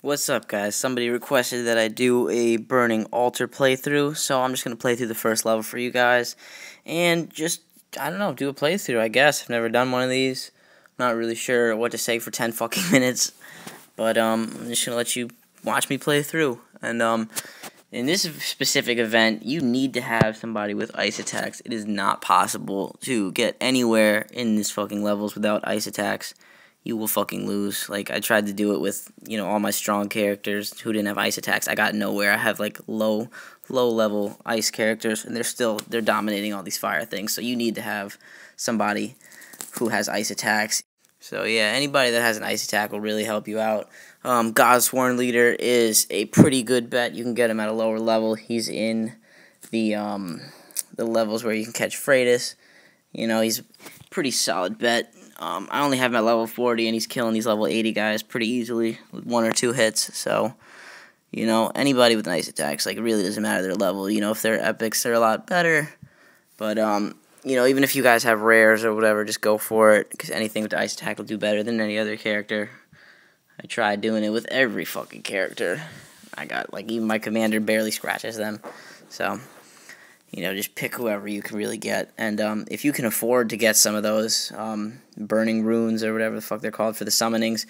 What's up, guys? Somebody requested that I do a Burning Altar playthrough, so I'm just going to play through the first level for you guys, and just, I don't know, do a playthrough, I guess. I've never done one of these. I'm not really sure what to say for 10 fucking minutes, but I'm just going to let you watch me play through. And in this specific event, you need to have somebody with ice attacks. It is not possible to get anywhere in this fucking levels without ice attacks. You will fucking lose. Like, I tried to do it with, all my strong characters who didn't have ice attacks. I got nowhere. I have, like, low level ice characters, and they're dominating all these fire things. So you need to have somebody who has ice attacks. So, yeah, anybody that has an ice attack will really help you out. Godsworn Leader is a pretty good bet. You can get him at a lower level. He's in the levels where you can catch Freitas. He's a pretty solid bet. I only have him at level 40, and he's killing these level 80 guys pretty easily with 1 or 2 hits. So, anybody with ice attacks, like, it really doesn't matter their level. If they're epics, they're a lot better. But, even if you guys have rares or whatever, just go for it, because anything with the ice attack will do better than any other character. I tried doing it with every fucking character. I got, like, even my commander barely scratches them. So, just pick whoever you can really get. And if you can afford to get some of those burning runes or whatever the fuck they're called for the summonings,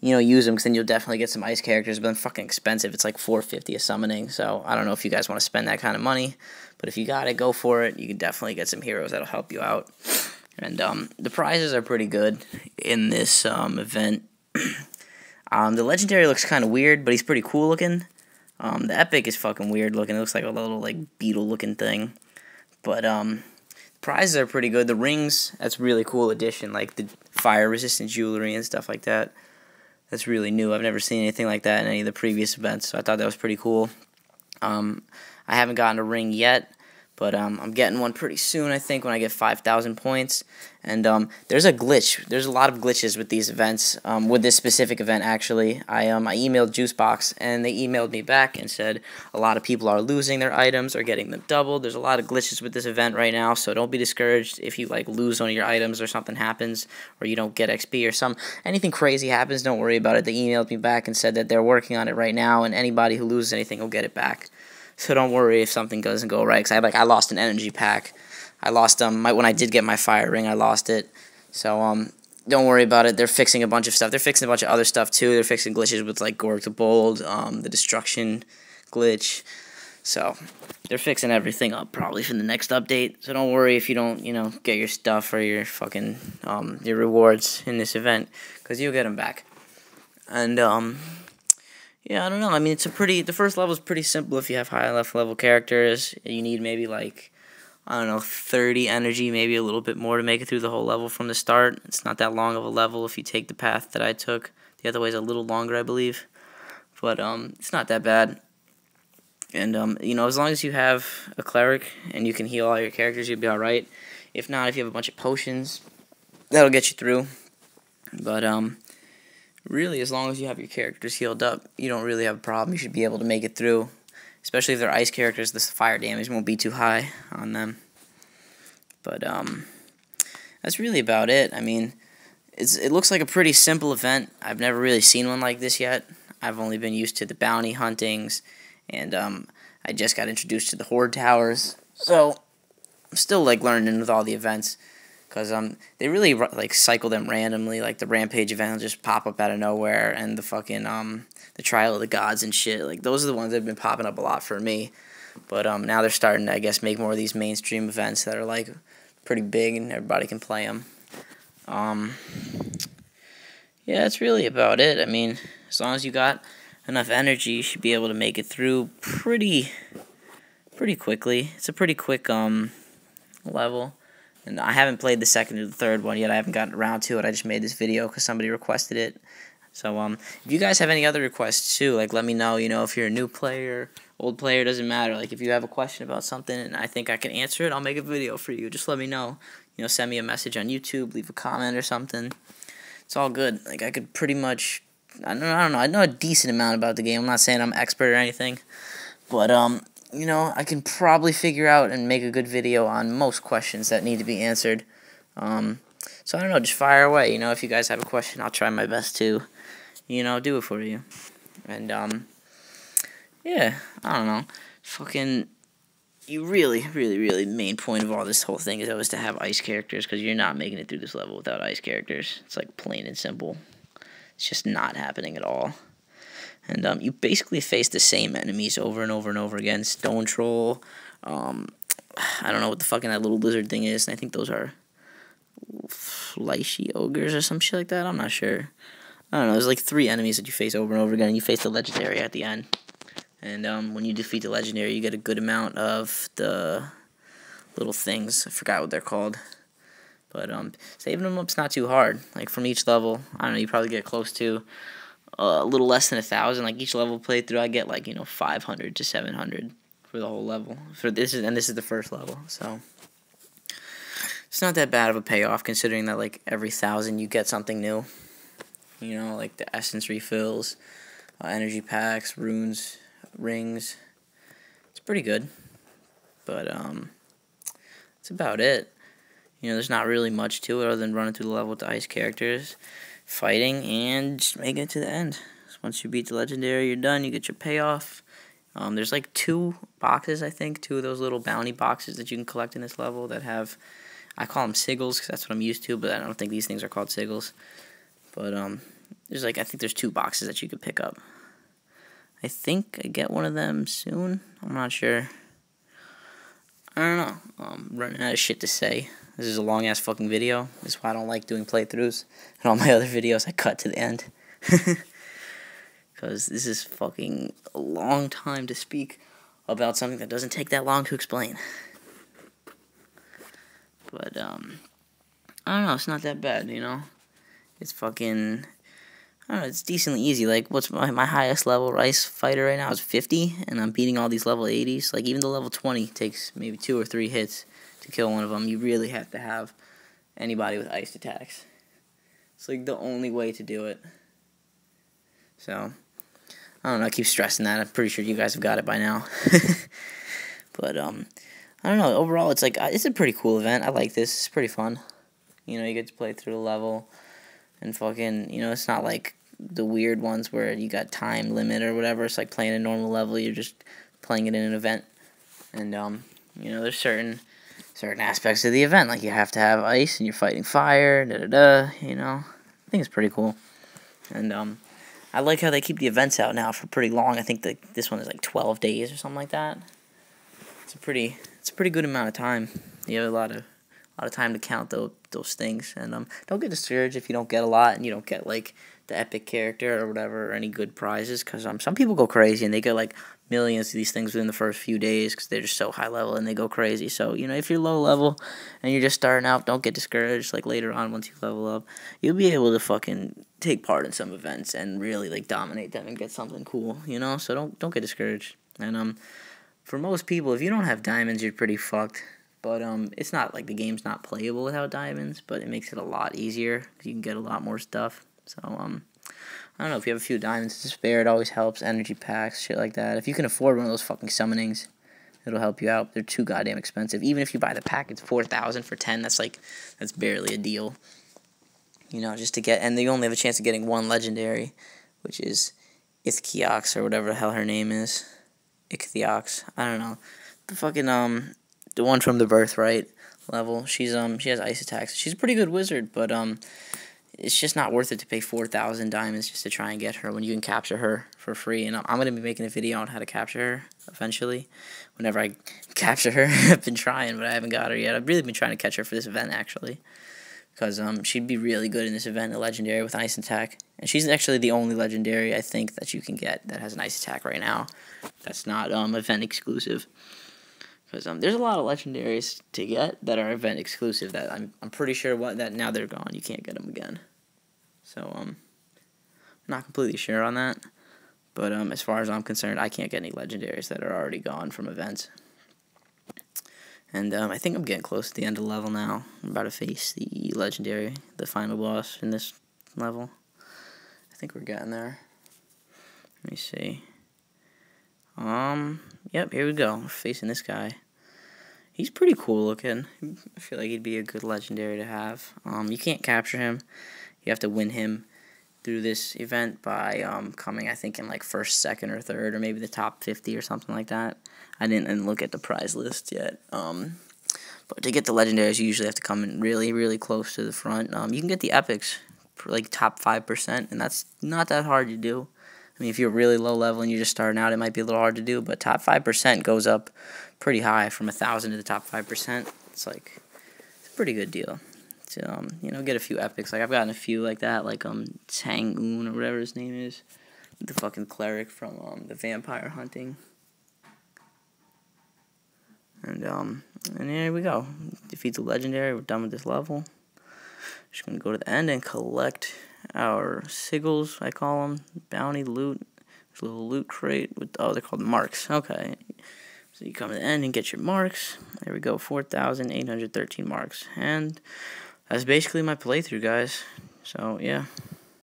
use them, because then you'll definitely get some ice characters. But they're fucking expensive. It's like $450 a summoning. So I don't know if you guys want to spend that kind of money. But if you got it, go for it. You can definitely get some heroes that'll help you out. And the prizes are pretty good in this event. The legendary looks kind of weird, but he's pretty cool looking. The epic is fucking weird looking. It looks like a little, like, beetle looking thing. But, prizes are pretty good. The rings, that's really cool addition. Like, the fire resistant jewelry and stuff like that. That's really new. I've never seen anything like that in any of the previous events, so I thought that was pretty cool. I haven't gotten a ring yet, but I'm getting one pretty soon, I think, when I get 5,000 points. And there's a glitch. There's a lot of glitches with these events, with this specific event, actually. I emailed Juicebox, and they emailed me back and said a lot of people are losing their items or getting them doubled. There's a lot of glitches with this event right now, so don't be discouraged if you, like, lose one of your items or something happens, or you don't get XP or anything crazy happens. Don't worry about it. They emailed me back and said that they're working on it right now, and anybody who loses anything will get it back. So don't worry if something doesn't go right, because I lost an energy pack. I lost when I did get my fire ring, I lost it. So don't worry about it. They're fixing a bunch of stuff. They're fixing a bunch of other stuff too. They're fixing glitches with, like, Gorg to Bold, the destruction glitch. So they're fixing everything up probably for the next update. So don't worry if you don't, get your stuff or your fucking your rewards in this event, because you'll get them back. And yeah, I don't know. I mean, the first level is pretty simple if you have high level characters. You need maybe, like, I don't know, 30 energy, maybe a little bit more to make it through the whole level from the start. It's not that long of a level if you take the path that I took. The other way is a little longer, I believe. But it's not that bad. And, as long as you have a cleric and you can heal all your characters, you'll be alright. If not, if you have a bunch of potions, that'll get you through. But, really, as long as you have your characters healed up, you don't really have a problem. You should be able to make it through. Especially if they're ice characters, the fire damage won't be too high on them. But, that's really about it. I mean, it looks like a pretty simple event. I've never really seen one like this yet. I've only been used to the bounty huntings, and, I just got introduced to the horde towers. So, I'm still, like, learning with all the events. Because they really, like, cycle them randomly. Like, the Rampage event will just pop up out of nowhere. And the fucking, the Trial of the Gods and shit. Like, those are the ones that have been popping up a lot for me. But now they're starting to, I guess, make more of these mainstream events that are, like, pretty big and everybody can play them. Yeah, that's really about it. I mean, as long as you got enough energy, you should be able to make it through pretty quickly. It's a pretty quick, level. And I haven't played the second or the third one yet. I haven't gotten around to it. I just made this video because somebody requested it. So, if you guys have any other requests too, like, let me know. If you're a new player, old player, doesn't matter. Like, if you have a question about something and I think I can answer it, I'll make a video for you. Just let me know. Send me a message on YouTube, leave a comment or something. It's all good. Like, I could pretty much, I don't know. I know a decent amount about the game. I'm not saying I'm an expert or anything. But, I can probably figure out and make a good video on most questions that need to be answered. So, I don't know, just fire away. If you guys have a question, I'll try my best to, do it for you. And yeah, I don't know. Fucking, you really, main point of all this whole thing is always to have ice characters, because you're not making it through this level without ice characters. It's like plain and simple. It's just not happening at all. And you basically face the same enemies over and over and over again. Stone Troll. I don't know what the fucking that little lizard thing is. And I think those are Fleishy Ogres or some shit like that. I'm not sure. I don't know. There's like 3 enemies that you face over and over again. And you face the legendary at the end. And when you defeat the legendary, you get a good amount of the little things. I forgot what they're called. But saving them up's not too hard. Like from each level, I don't know, you probably get close to a little less than 1,000. Like each level playthrough, I get like 500 to 700 for the whole level. This is the first level, so it's not that bad of a payoff considering that like every 1,000 you get something new. Like the essence refills, energy packs, runes, rings. It's pretty good, but that's about it. There's not really much to it other than running through the level with the ice characters, fighting, and just making it to the end. So once you beat the legendary, you're done. You get your payoff. There's like 2 boxes, I think, 2 of those little bounty boxes that you can collect in this level that have, I call them sigils because that's what I'm used to, but I don't think these things are called sigils. But there's I think there's 2 boxes that you could pick up. I think I get one of them soon. I'm not sure. I don't know. I'm running out of shit to say. This is a long-ass fucking video. That's why I don't like doing playthroughs. And all my other videos I cut to the end. Because this is fucking a long time to speak about something that doesn't take that long to explain. But, I don't know. It's not that bad, It's fucking, I don't know, it's decently easy. Like, what's my highest level ice fighter right now is 50, and I'm beating all these level 80s. Like, even the level 20 takes maybe 2 or 3 hits to kill one of them. You really have to have anybody with iced attacks. It's like the only way to do it. So, I don't know, I keep stressing that. I'm pretty sure you guys have got it by now. But, I don't know, overall, it's it's a pretty cool event. I like this. It's pretty fun. You get to play through the level, and fucking, it's not like the weird ones where you got time limit or whatever. It's like playing a normal level. You're just playing it in an event. And, there's certain aspects of the event, like you have to have ice and you're fighting fire, I think it's pretty cool. And I like how they keep the events out now for pretty long. I think this one is like 12 days or something like that. It's a pretty good amount of time. You have a lot of time to count those things. And don't get discouraged if you don't get a lot and you don't get like the epic character or whatever, or any good prizes, because some people go crazy and they get like millions of these things within the first few days because they're just so high level and they go crazy. So if you're low level and you're just starting out, don't get discouraged. Like later on, once you level up, you'll be able to fucking take part in some events and really like dominate them and get something cool. So don't get discouraged. And for most people, if you don't have diamonds, you're pretty fucked. But it's not like the game's not playable without diamonds, but it makes it a lot easier because you can get a lot more stuff. So I don't know, if you have a few diamonds to spare, it always helps. Energy packs, shit like that. If you can afford one of those fucking summonings, it'll help you out. They're too goddamn expensive. Even if you buy the pack, it's 4,000 for 10. That's barely a deal. Just to get, and you only have a chance of getting one legendary, which is Ichthyox or whatever the hell her name is. Ichthyox. I don't know. The fucking the one from the Birthright level. She has ice attacks. She's a pretty good wizard, but it's just not worth it to pay 4,000 diamonds just to try and get her when you can capture her for free. And I'm gonna be making a video on how to capture her eventually. Whenever I capture her, I've been trying, but I haven't got her yet. I've really been trying to catch her for this event actually, because she'd be really good in this event, a legendary with an ice attack. And she's actually the only legendary I think that you can get that has an ice attack right now. That's not event exclusive. Because there's a lot of legendaries to get that are event exclusive that I'm pretty sure that now they're gone. You can't get them again. So I'm not completely sure on that. But as far as I'm concerned, I can't get any legendaries that are already gone from events. And I think I'm getting close to the end of the level now. I'm about to face the legendary, the final boss in this level. I think we're getting there. Let me see. Yep, here we go. We're facing this guy. He's pretty cool looking. I feel like he'd be a good legendary to have. You can't capture him. You have to win him through this event by coming, I think, in like first, second, or third, or maybe the top 50 or something like that. I didn't look at the prize list yet. But to get the legendaries, you usually have to come in really, really close to the front. You can get the epics for like top 5%, and that's not that hard to do. I mean, if you're really low level and you're just starting out, it might be a little hard to do, but top 5% goes up pretty high from 1,000 to the top 5%. It's a pretty good deal. To get a few epics. Like I've gotten a few like that, like Tang-un or whatever his name is, the fucking cleric from the vampire hunting. And here we go. Defeat the legendary. We're done with this level. Just gonna go to the end and collect our sigils. I call them bounty loot. There's a little loot crate with they're called marks. Okay. So you come to the end and get your marks. There we go. 4,813 marks. And that's basically my playthrough, guys. So yeah.